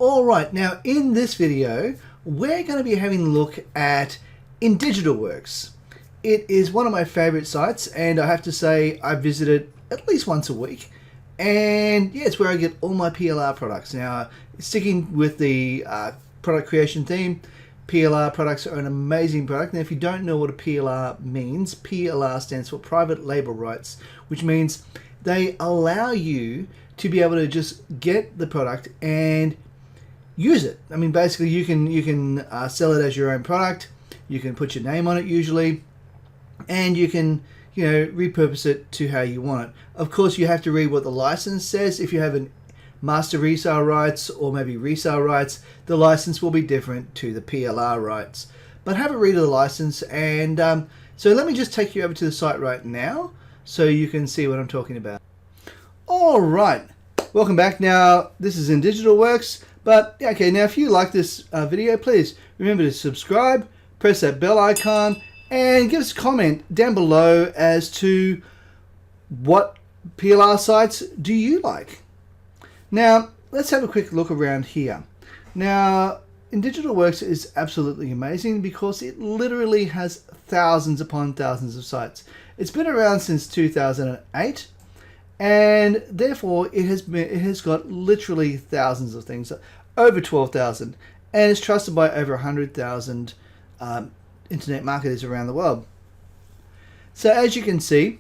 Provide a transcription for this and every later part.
Alright, now in this video we're going to be having a look at Indigitalworks. It is one of my favorite sites, and I have to say I visit it at least once a week, and yeah, it's where I get all my PLR products. Now, sticking with the product creation theme, PLR products are an amazing product. Now, if you don't know what a PLR means, PLR stands for private label rights, which means they allow you to be able to just get the product and use it. I mean, basically you can sell it as your own product. You can put your name on it usually, and you can, you know, repurpose it to how you want it. Of course, you have to read what the license says. If you have an master resale rights or maybe resale rights, the license will be different to the PLR rights. But have a read of the license, and so let me just take you over to the site right now so you can see what I'm talking about. All right, welcome back. Now, this is Indigitalworks, but yeah, okay, now if you like this video, please remember to subscribe, press that bell icon, and give us a comment down below as to what PLR sites do you like. Now, let's have a quick look around here. Now, Indigitalworks is absolutely amazing because it literally has thousands upon thousands of sites. It's been around since 2008, and therefore it has got literally thousands of things, over 12,000, and it's trusted by over 100,000 internet marketers around the world. So as you can see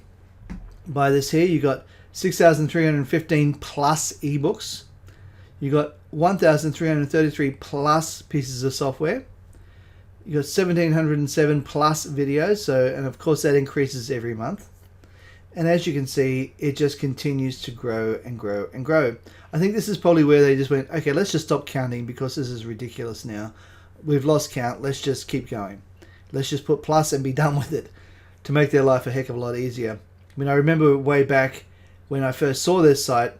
by this here, you got 6,315 plus ebooks. You got 1,333 plus pieces of software. You got 1,707 plus videos. So, and of course that increases every month. And as you can see, it just continues to grow and grow and grow. I think this is probably where they just went, okay, let's just stop counting because this is ridiculous now. We've lost count. Let's just keep going. Let's just put plus and be done with it to make their life a heck of a lot easier. I mean, I remember way back when I first saw this site,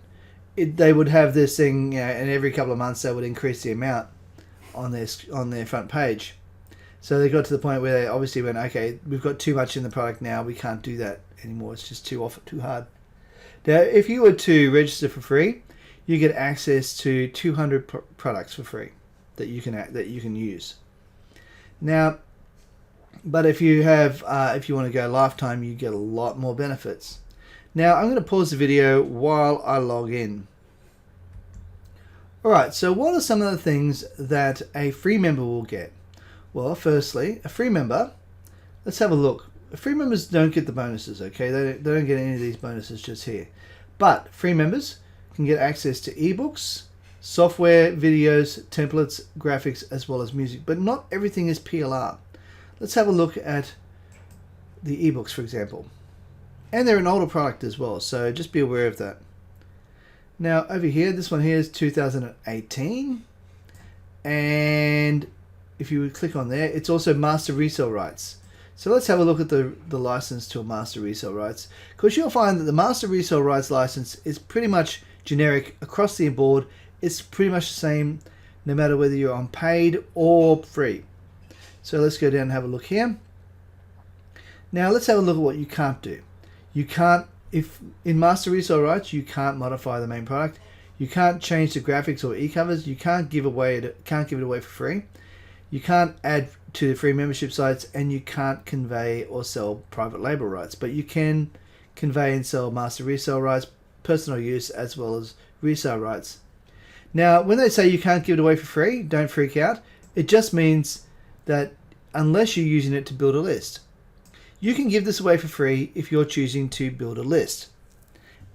they would have this thing, you know, and every couple of months they would increase the amount on their front page. So they got to the point where they obviously went, okay, we've got too much in the product now. We can't do that anymore. It's just too hard. Now, if you were to register for free, you get access to 200 products for free that you can use. Now, but if you want to go lifetime, you get a lot more benefits. Now, I'm going to pause the video while I log in. Alright, so what are some of the things that a free member will get? Well, firstly, a free member, let's have a look. Free members don't get the bonuses, okay? They don't get any of these bonuses just here. But free members can get access to ebooks, software, videos, templates, graphics, as well as music. But not everything is PLR. Let's have a look at the ebooks, for example. And they're an older product as well, so just be aware of that. Now, over here, this one here is 2018. And if you would click on there, it's also master resale rights. So let's have a look at the license to a master resale rights, because you'll find that the master resale rights license is pretty much generic across the board. It's pretty much the same no matter whether you're on paid or free. So let's go down and have a look here. Now let's have a look at what you can't do. You can't, if in master resale rights, you can't modify the main product. You can't change the graphics or e-covers. You can't give it away for free. You can't add to the free membership sites, and you can't convey or sell private label rights. But you can convey and sell master resale rights, personal use, as well as resale rights. Now, when they say you can't give it away for free, don't freak out. It just means that unless you're using it to build a list. You can give this away for free if you're choosing to build a list.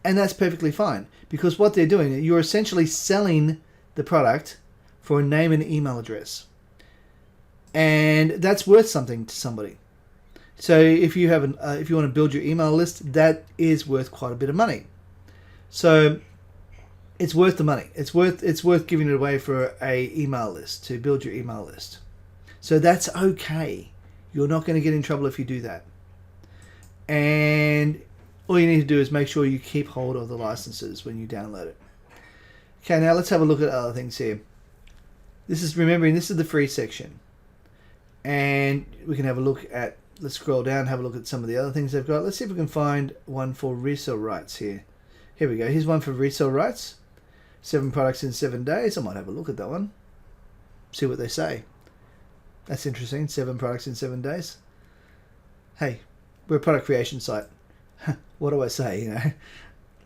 And that's perfectly fine, because what they're doing, you're essentially selling the product for a name and email address. And that's worth something to somebody. So if you want to build your email list, that is worth quite a bit of money. So it's worth the money. It's worth giving it away for a email list, to build your email list. So that's okay. You're not going to get in trouble if you do that. And all you need to do is make sure you keep hold of the licenses when you download it. Okay, now let's have a look at other things here. This is the free section. And we can have a look at, let's scroll down, have a look at some of the other things they've got. Let's see if we can find one for resale rights here. Here we go. Here's one for resale rights. 7 products in 7 days. I might have a look at that one. See what they say. That's interesting. 7 products in 7 days. Hey, we're a product creation site. What do I say, you know?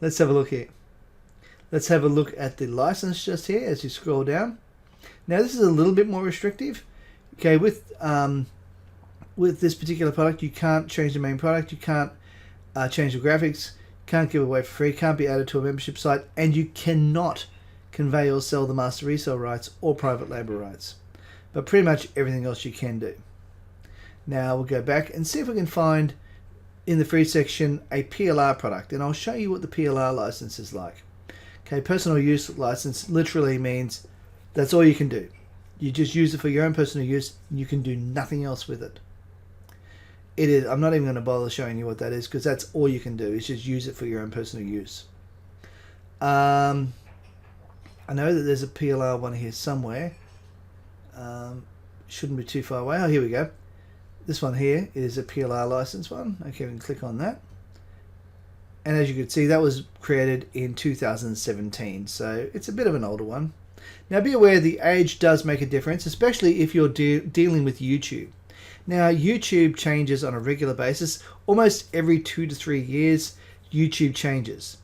Let's have a look here. Let's have a look at the license just here as you scroll down. Now this is a little bit more restrictive. Okay, with this particular product, you can't change the main product, you can't change the graphics, can't give away for free, can't be added to a membership site, and you cannot convey or sell the master resale rights or private label rights. But pretty much everything else you can do. Now we'll go back and see if we can find in the free section a PLR product, and I'll show you what the PLR license is like. Okay, personal use license literally means that's all you can do. You just use it for your own personal use. You can do nothing else with it. It is. I'm not even going to bother showing you what that is because that's all you can do is just use it for your own personal use. I know that there's a PLR one here somewhere. Shouldn't be too far away. Oh, here we go. This one here is a PLR license one. Okay, we can click on that. And as you can see, that was created in 2017, so it's a bit of an older one. Now be aware the age does make a difference, especially if you're dealing with YouTube. Now YouTube changes on a regular basis. Almost every 2 to 3 years, YouTube changes.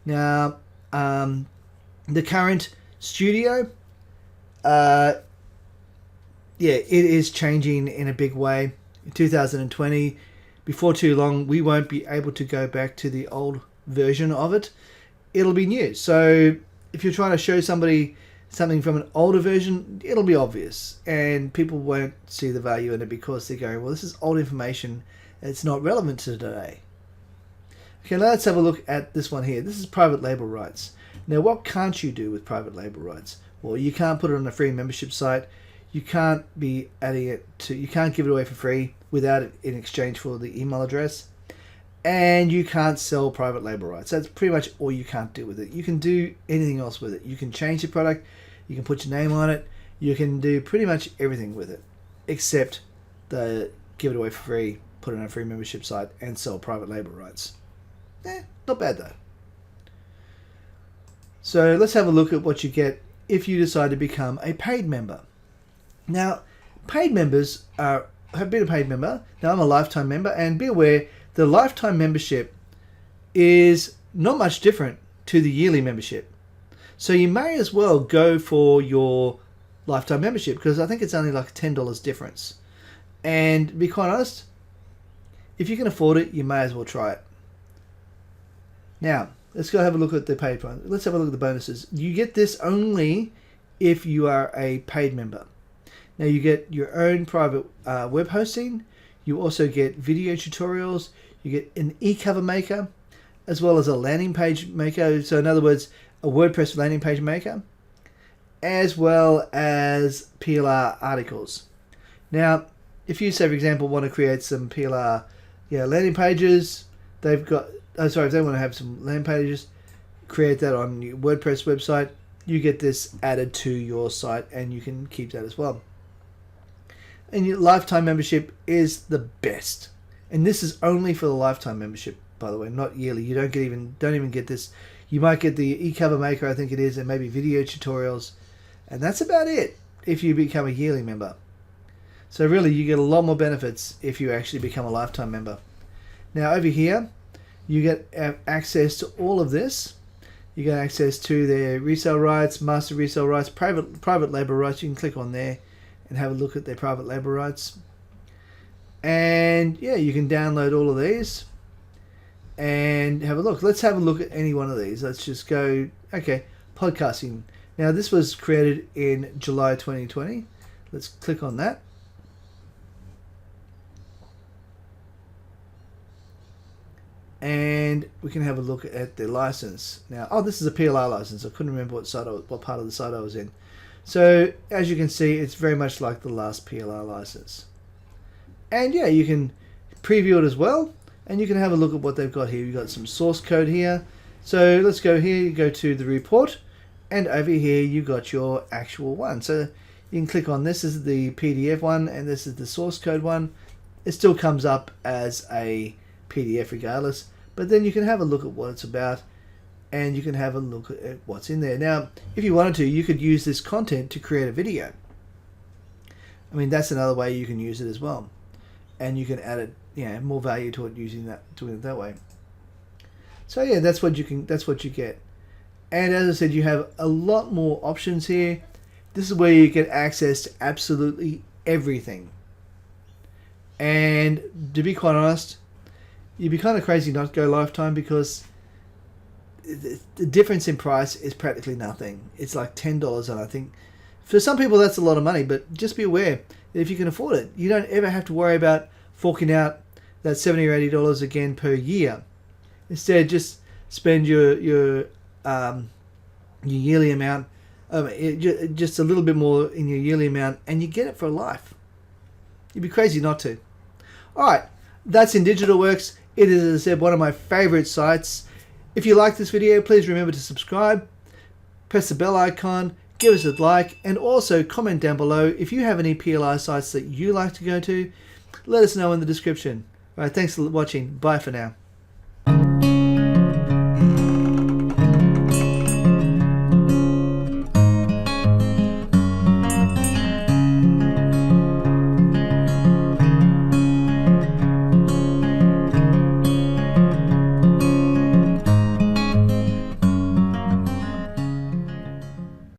Now the current studio, yeah, it is changing in a big way. In 2020, before too long, we won't be able to go back to the old version of it. It'll be new. So if you're trying to show somebody something from an older version, it'll be obvious. And people won't see the value in it because they're going, well, this is old information. It's not relevant to today. Okay, now let's have a look at this one here. This is private label rights. Now, what can't you do with private label rights? Well, you can't put it on a free membership site. You can't be adding it to, you can't give it away for free without it in exchange for the email address. And you can't sell private label rights. That's pretty much all you can't do with it. You can do anything else with it. You can change the product. You can put your name on it. You can do pretty much everything with it, except the give it away for free, put it on a free membership site, and sell private label rights. Not bad though. So let's have a look at what you get if you decide to become a paid member. Now, paid members have been a paid member. Now I'm a lifetime member, and be aware the lifetime membership is not much different to the yearly membership. So you may as well go for your lifetime membership because I think it's only like $10 difference. And to be quite honest, if you can afford it, you may as well try it. Now, let's go have a look at the paid one. Let's have a look at the bonuses. You get this only if you are a paid member. Now you get your own private web hosting. You also get video tutorials. You get an e-cover maker, as well as a landing page maker. So in other words, a WordPress landing page maker, as well as PLR articles. Now, if you say, for example, want to create some PLR landing pages, they've got, if they want to have some landing pages, create that on your WordPress website, you get this added to your site and you can keep that as well. And your lifetime membership is the best. And this is only for the lifetime membership, by the way, not yearly. You don't even get this. You might get the e-cover maker, I think it is, and maybe video tutorials. And that's about it if you become a yearly member. So really, you get a lot more benefits if you actually become a lifetime member. Now over here, you get access to all of this. You get access to their resale rights, master resale rights, private label rights. You can click on there and have a look at their private label rights. And yeah, you can download all of these and have a look. Let's have a look at any one of these. Let's just go, okay, podcasting. Now this was created in July 2020. Let's click on that. And we can have a look at the license. Now, this is a PLR license. I couldn't remember what part of the site I was in. So as you can see, it's very much like the last PLR license. And yeah, you can preview it as well. And you can have a look at what they've got here. You've got some source code here. So let's go here, you go to the report. And over here, you got your actual one. So you can click on this. This is the PDF one, and this is the source code one. It still comes up as a PDF regardless. But then you can have a look at what it's about and you can have a look at what's in there. Now, if you wanted to, you could use this content to create a video. I mean, that's another way you can use it as well, and you can add it, more value to it doing it that way. So yeah, that's what you get. And as I said, you have a lot more options here. This is where you get access to absolutely everything. And to be quite honest, you'd be kind of crazy not to go lifetime, because the difference in price is practically nothing. It's like $10, and I think for some people that's a lot of money, but just be aware that if you can afford it, you don't ever have to worry about forking out that $70 or $80 again per year. Instead, just spend your yearly amount, just a little bit more in your yearly amount, and you get it for life. You'd be crazy not to. Alright, that's Indigitalworks. It is, as I said, one of my favorite sites. If you like this video, please remember to subscribe, press the bell icon, give us a like, and also comment down below if you have any PLI sites that you like to go to. Let us know in the description. Alright, thanks for watching. Bye for now.